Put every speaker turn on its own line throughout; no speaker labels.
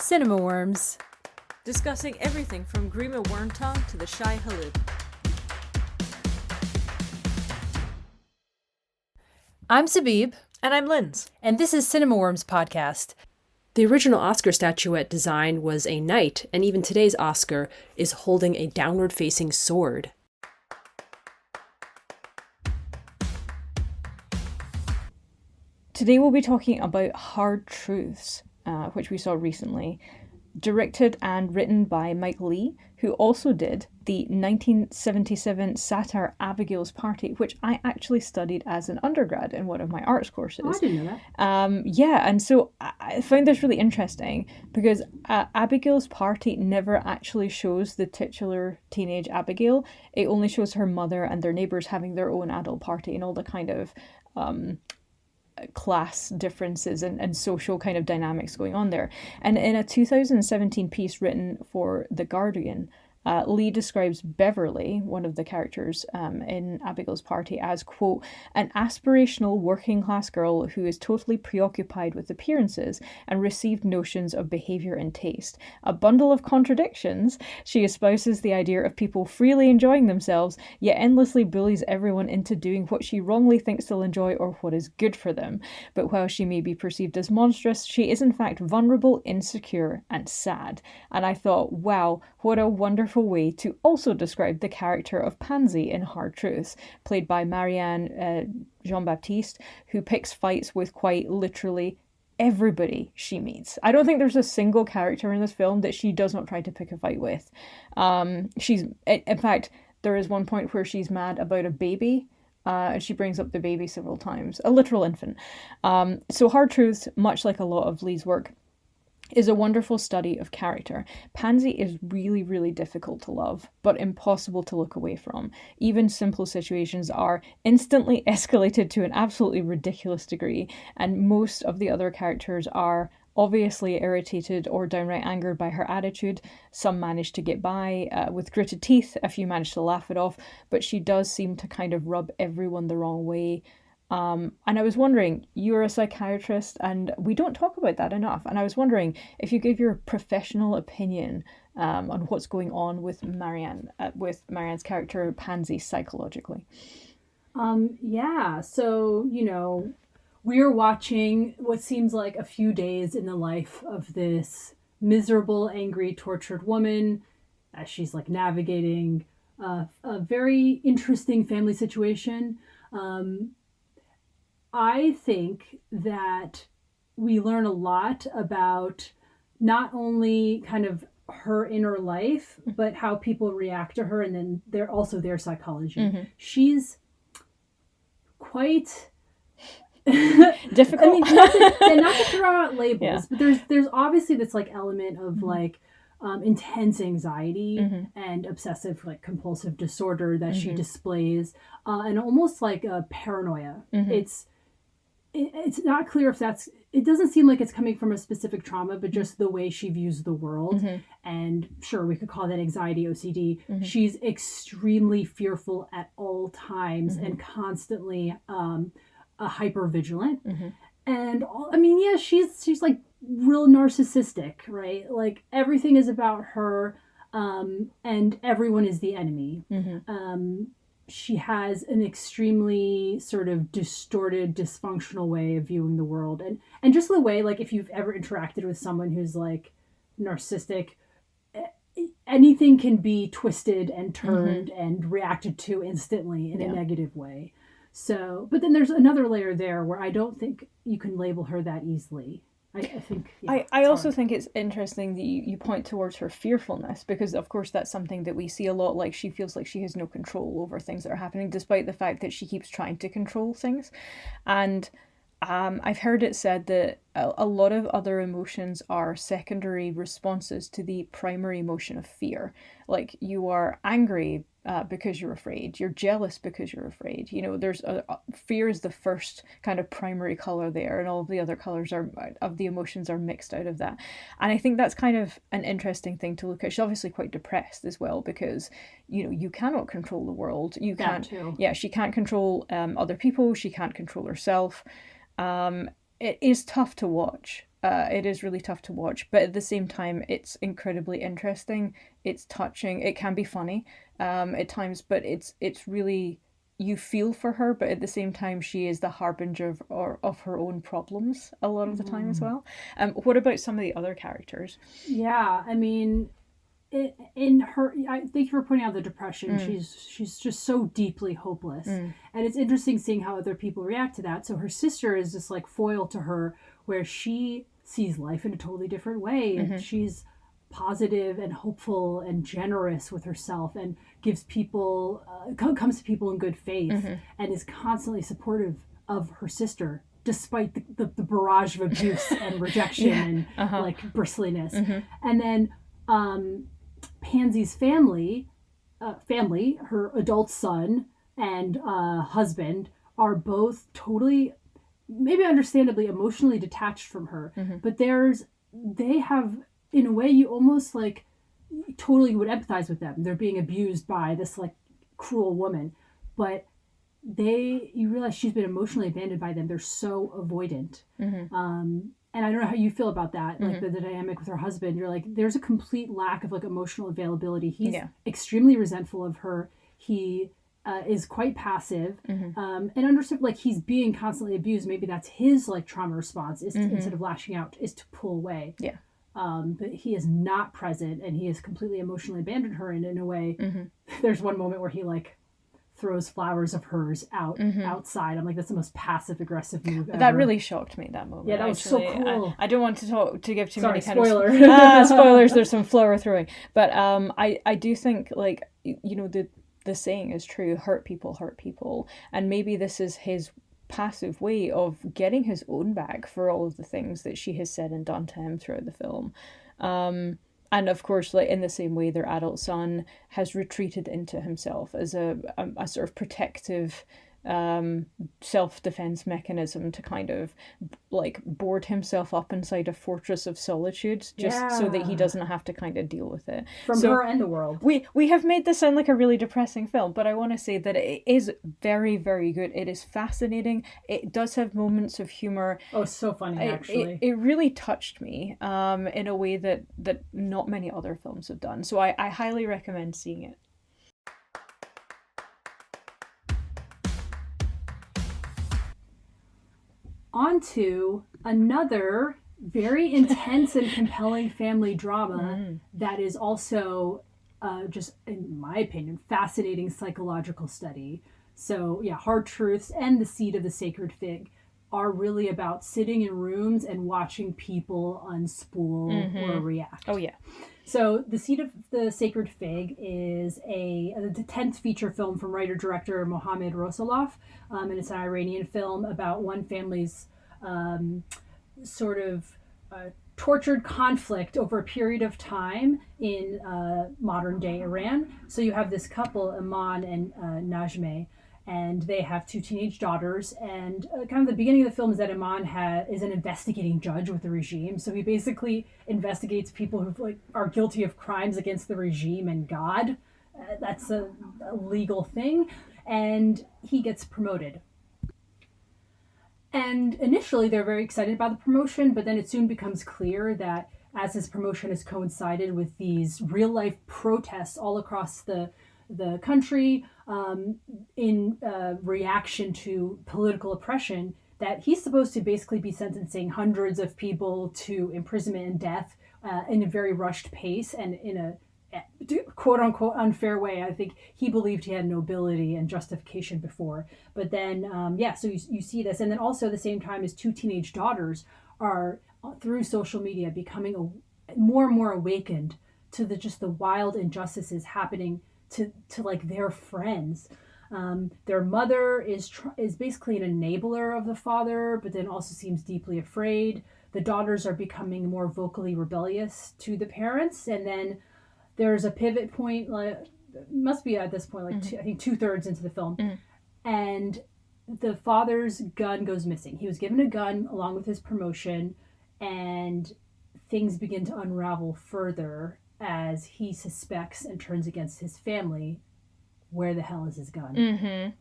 Cinema Worms.
Discussing everything from Grima Wormtongue to the Shy Halib.
I'm Sabib.
And I'm Lindz.
And this is Cinema Worms Podcast.
The original Oscar statuette design was a knight, and even today's Oscar is holding a downward-facing sword.
Today we'll be talking about Hard Truths, which we saw recently, directed and written by Mike Leigh, who also did the 1977 satire Abigail's Party, which I actually studied as an undergrad in one of my arts courses.
Oh, I didn't know that.
And so I found this really interesting because Abigail's Party never actually shows the titular teenage Abigail. It only shows her mother and their neighbours having their own adult party and all the kind of class differences and social kind of dynamics going on there. And in a 2017 piece written for The Guardian, Leigh describes Beverly, one of the characters in Abigail's Party, as, quote, an aspirational working class girl who is totally preoccupied with appearances and received notions of behaviour and taste. A bundle of contradictions, she espouses the idea of people freely enjoying themselves, yet endlessly bullies everyone into doing what she wrongly thinks they'll enjoy or what is good for them. But while she may be perceived as monstrous, she is in fact vulnerable, insecure, and sad. And I thought, wow, what a wonderful way to also describe the character of Pansy in Hard Truths, played by Marianne Jean-Baptiste, who picks fights with quite literally everybody she meets. I don't think there's a single character in this film that she does not try to pick a fight with. In fact, there is one point where she's mad about a baby, and she brings up the baby several times, a literal infant. So Hard Truths, much like a lot of Leigh's work, is a wonderful study of character. Pansy is really, really difficult to love, but impossible to look away from. Even simple situations are instantly escalated to an absolutely ridiculous degree, and most of the other characters are obviously irritated or downright angered by her attitude. Some manage to get by with gritted teeth, a few manage to laugh it off, but she does seem to kind of rub everyone the wrong way. And I was wondering, you're a psychiatrist and we don't talk about that enough. And I was wondering if you give your professional opinion on what's going on with Marianne's character Pansy psychologically.
So, we're watching what seems like a few days in the life of this miserable, angry, tortured woman as she's like navigating a very interesting family situation. I think that we learn a lot about not only kind of her inner life, but how people react to her, and then they're also their psychology. Mm-hmm. She's quite
difficult.
Not to throw out labels, but there's obviously this like element of like intense anxiety and obsessive like compulsive disorder that she displays, and almost like a paranoia. It's not clear if it doesn't seem like it's coming from a specific trauma, but just the way she views the world. And sure, we could call that anxiety, OCD. She's extremely fearful at all times and constantly hyper vigilant. And she's like real narcissistic, right? Like everything is about her, and everyone is the enemy. She has an extremely sort of distorted, dysfunctional way of viewing the world. And just the way, like, if you've ever interacted with someone who's, like, narcissistic, anything can be twisted and turned and reacted to instantly in a negative way. So, but then there's another layer there where I don't think you can label her that easily. I think. Yeah,
I also think it's interesting that you point towards her fearfulness, because of course that's something that we see a lot. Like she feels like she has no control over things that are happening, despite the fact that she keeps trying to control things. And I've heard it said that a lot of other emotions are secondary responses to the primary emotion of fear. Like you are angry because you're afraid. You're jealous because you're afraid. There's fear is the first kind of primary color there, and all of the other colors of the emotions are mixed out of that. And I think that's kind of an interesting thing to look at. She's obviously quite depressed as well because you cannot control the world. You can't. She can't control other people. She can't control herself. It is tough to watch. It is really tough to watch, but at the same time, it's incredibly interesting. It's touching. It can be funny at times, but it's really, you feel for her, but at the same time, she is the harbinger of her own problems a lot of the time as well. What about some of the other characters?
Yeah, I mean, in her, I thank you for pointing out the depression. She's just so deeply hopeless, and it's interesting seeing how other people react to that. So her sister is just like foil to her, where she sees life in a totally different way, and she's positive and hopeful and generous with herself, and gives people comes to people in good faith, and is constantly supportive of her sister despite the barrage of abuse and rejection and like bristliness. And then Pansy's family, her adult son and husband, are both totally, maybe understandably, emotionally detached from her. But they have, in a way, you almost like totally would empathize with them. They're being abused by this like cruel woman, but you realize she's been emotionally abandoned by them. They're so avoidant. And I don't know how you feel about that, like the dynamic with her husband. You're like, there's a complete lack of like emotional availability. He's extremely resentful of her. He is quite passive, and understood like he's being constantly abused. Maybe that's his like trauma response, is to, instead of lashing out, is to pull away. But he is not present, and he has completely emotionally abandoned her. And in a way, there's one moment where he like throws flowers of hers outside. I'm like, that's the most passive aggressive move ever.
That really shocked me, that moment.
Yeah, that was so cool.
I don't want to give too many
spoiler.
Spoilers. There's some flower throwing, but I do think, like, you know, the saying is true: hurt people, and maybe this is his passive way of getting his own back for all of the things that she has said and done to him throughout the film. And of course, like in the same way, their adult son has retreated into himself as a sort of protective self-defense mechanism to kind of like board himself up inside a fortress of solitude, just so that he doesn't have to kind of deal with it
from her and the world.
We have made this sound like a really depressing film, but I want to say that it is very, very good. It is fascinating. It does have moments of humor.
Oh, it's so funny, actually.
It really touched me in a way that not many other films have done. So I highly recommend seeing it.
On to another very intense and compelling family drama that is also just, in my opinion, fascinating psychological study. So yeah, Hard Truths and The Seed of the Sacred Fig are really about sitting in rooms and watching people unspool or react.
Oh yeah.
So The Seed of the Sacred Fig is the 10th feature film from writer-director Mohammad Rosalov, and it's an Iranian film about one family's sort of tortured conflict over a period of time in modern-day Iran. So you have this couple, Iman and Najmeh, and they have two teenage daughters. And kind of the beginning of the film is that Iman is an investigating judge with the regime. So he basically investigates people who like are guilty of crimes against the regime and God. That's a legal thing. And he gets promoted. And initially they're very excited about the promotion, but then it soon becomes clear that as his promotion has coincided with these real life protests all across the country, in reaction to political oppression, that he's supposed to basically be sentencing hundreds of people to imprisonment and death in a very rushed pace and in a quote unquote unfair way. I think he believed he had nobility and justification before. But then, so you see this. And then also at the same time, his two teenage daughters are, through social media, becoming more and more awakened to the wild injustices happening to like their friends. Their mother is basically an enabler of the father, but then also seems deeply afraid. The daughters are becoming more vocally rebellious to the parents, and then there's a pivot point, like must be at this point, like I think 2/3 into the film, and the father's gun goes missing. He was given a gun along with his promotion, and things begin to unravel further as he suspects and turns against his family. Where the hell is his gun?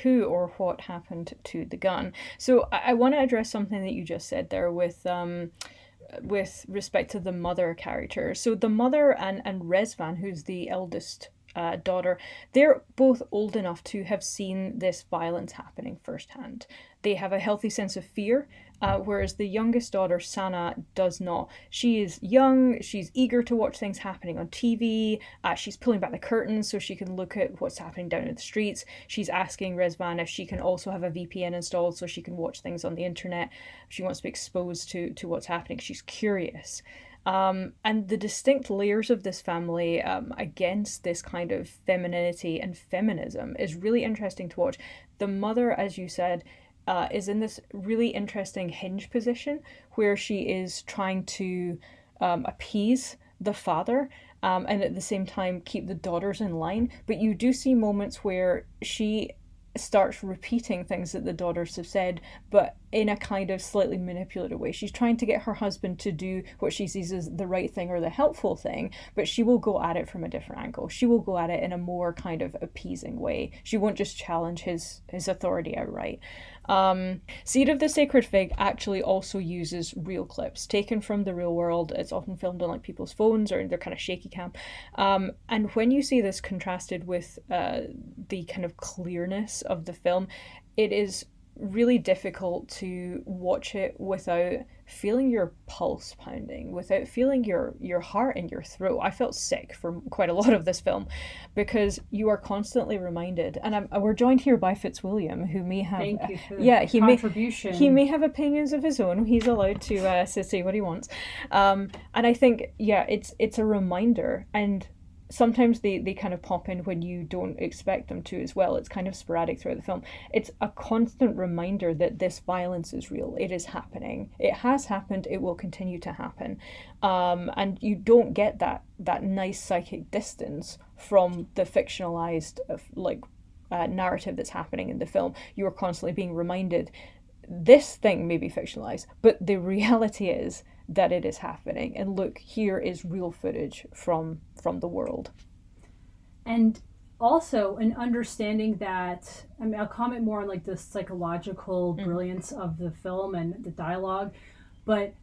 Who
or what happened to the gun? So I want to address something that you just said there with with respect to the mother character. So the mother and Rezvan, who's the eldest daughter, they're both old enough to have seen this violence happening firsthand. They have a healthy sense of fear, whereas the youngest daughter, Sana, does not. She is young, she's eager to watch things happening on TV, she's pulling back the curtains so she can look at what's happening down in the streets. She's asking Rezvan if she can also have a VPN installed so she can watch things on the internet. She wants to be exposed to what's happening. She's curious. And the distinct layers of this family against this kind of femininity and feminism is really interesting to watch. The mother, as you said, is in this really interesting hinge position where she is trying to appease the father and at the same time keep the daughters in line. But you do see moments where she starts repeating things that the daughters have said, but in a kind of slightly manipulative way. She's trying to get her husband to do what she sees as the right thing or the helpful thing, but she will go at it from a different angle. She will go at it in a more kind of appeasing way. She won't just challenge his authority outright. Seed of the Sacred Fig actually also uses real clips taken from the real world. It's often filmed on like people's phones or their kind of shaky cam. And when you see this contrasted with the kind of clearness of the film, it is really difficult to watch it without feeling your pulse pounding, without feeling your heart in your throat. I felt sick for quite a lot of this film because you are constantly reminded, and we're joined here by Fitzwilliam, who may have
contribution.
He may have opinions of his own. He's allowed to say what he wants, and I think it's a reminder. And sometimes they kind of pop in when you don't expect them to as well. It's kind of sporadic throughout the film. It's a constant reminder that this violence is real. It is happening. It has happened. It will continue to happen. And you don't get that nice psychic distance from the fictionalized narrative that's happening in the film. You are constantly being reminded this thing may be fictionalized, but the reality is that it is happening. And look, here is real footage from the world.
And also an understanding that, I mean, I'll comment more on like the psychological brilliance of the film and the dialogue, but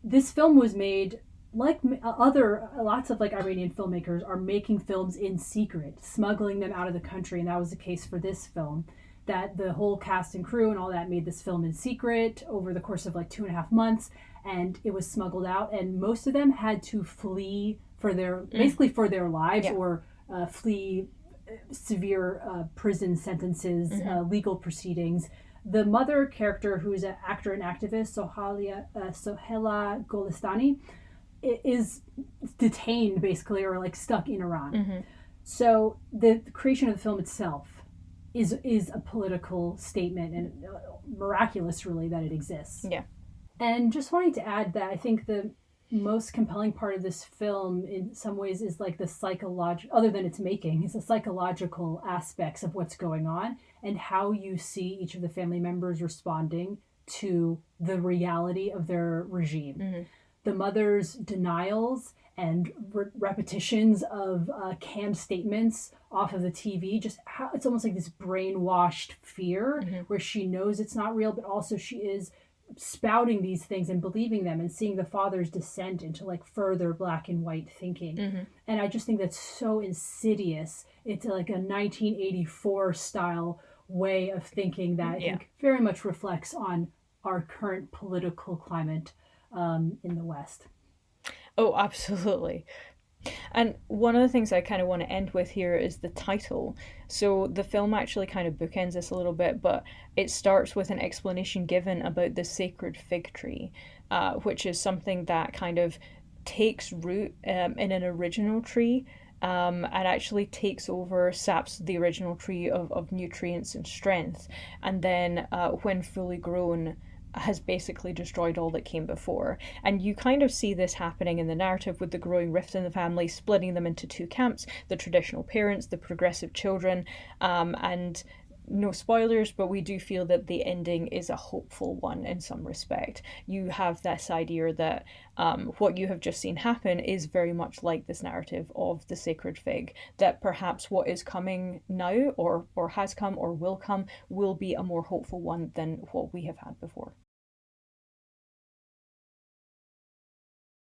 this film was made like lots of like Iranian filmmakers are making films in secret, smuggling them out of the country, and that was the case for this film. That the whole cast and crew and all that made this film in secret over the course of like 2.5 months, and it was smuggled out, and most of them had to flee for their lives, or flee severe prison sentences, legal proceedings. The mother character, who is an actor and activist, Sohela Golestani, is detained basically, or like stuck in Iran. So the creation of the film itself is a political statement, and miraculous really that it exists.
Yeah.
And just wanting to add that I think the most compelling part of this film in some ways is like the psychological, other than its making, is the psychological aspects of what's going on and how you see each of the family members responding to the reality of their regime. The mother's denials and repetitions of cam statements off of the TV, just how it's almost like this brainwashed fear where she knows it's not real, but also she is spouting these things and believing them, and seeing the father's descent into like further black and white thinking. And I just think that's so insidious. It's like a 1984 style way of thinking that I think very much reflects on our current political climate in the West.
Oh, absolutely. And one of the things I kind of want to end with here is the title. So the film actually kind of bookends this a little bit, but it starts with an explanation given about the sacred fig tree, which is something that kind of takes root in an original tree, and actually takes over, saps the original tree of nutrients and strength, and then when fully grown, has basically destroyed all that came before. And you kind of see this happening in the narrative with the growing rift in the family, splitting them into two camps, the traditional parents, the progressive children, and no spoilers, but we do feel that the ending is a hopeful one in some respect. You have this idea that what you have just seen happen is very much like this narrative of the sacred fig, that perhaps what is coming now or has come or will come will be a more hopeful one than what we have had before.